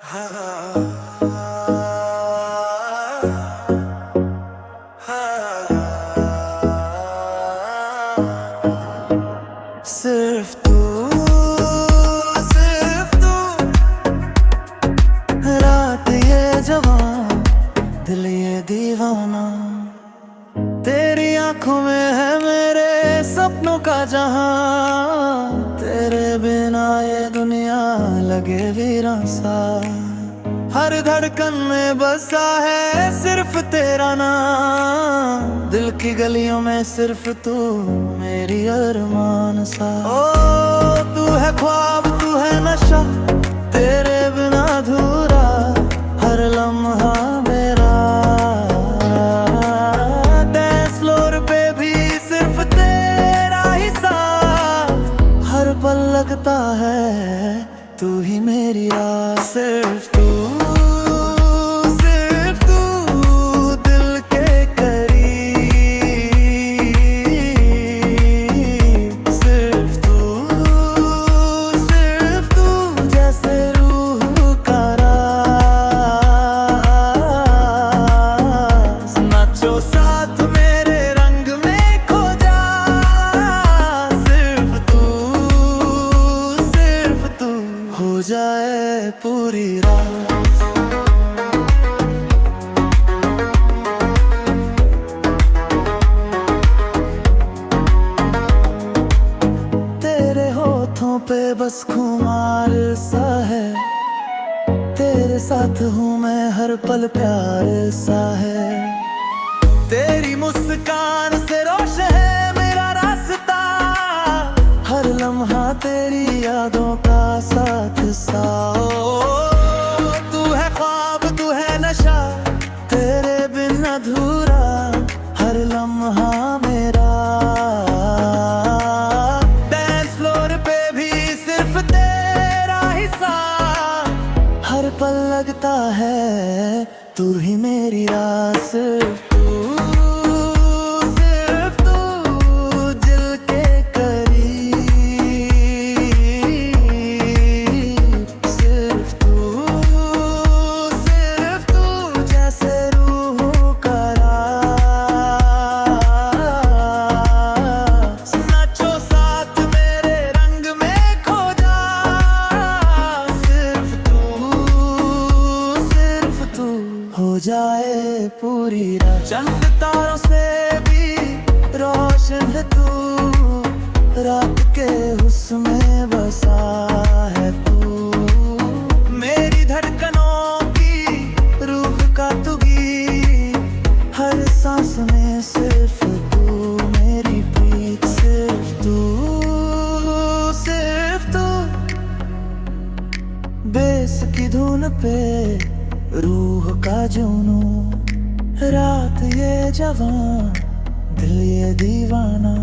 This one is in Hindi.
सिर्फ तू, सिर्फ तू, रात ये जवान, दिल ये दीवाना। तेरी आंखों में है मेरे सपनों का जहां, तेरे बिना ये दुनिया लगे वीरान सा। हर धड़कन में बसा है सिर्फ तेरा नाम, दिल की गलियों में सिर्फ तू मेरी अरमान सा। ओ तू है ख्वाब, तू है नशा, तेरे बिना अधूरा हर लम्हा मेरा। डांस फ्लोर पे भी सिर्फ तेरा ही साथ, हर पल लगता है तू ही मेरी राह। सिर्फ तू, सिर्फ तू दिल के करीब, सिर्फ तू जैसे रूह का राज। नाचो साथ मेरे रंग में खो जा, सिर्फ तू हो जाए पूरी रात। तेरे होठों पे बस खुमार सा है, तेरे साथ हूँ मैं हर पल प्यार सा है। तेरी मुस्कान से रोशन है मेरा रास्ता, हर लम्हा तेरी यादों का साथ सा। तू है ख्वाब, तू है नशा, तेरे बिन अधूरा हर लम्हा मेरा। डांस फ्लोर पे भी सिर्फ तेरा ही साथ, हर पल लगता है तू ही मेरी राह। सिर्फ हो जाए पूरी रात। चंद तारों से भी रोशन है तू, रात के हुस्न में बसा है तू। मेरी धड़कनों की रूह का तू गीत, हर सांस में सिर्फ तू मेरी प्रीत। सिर्फ तू बेस की धुन पे रूह का जुनू, रात ये जवान, दिल ये दीवाना।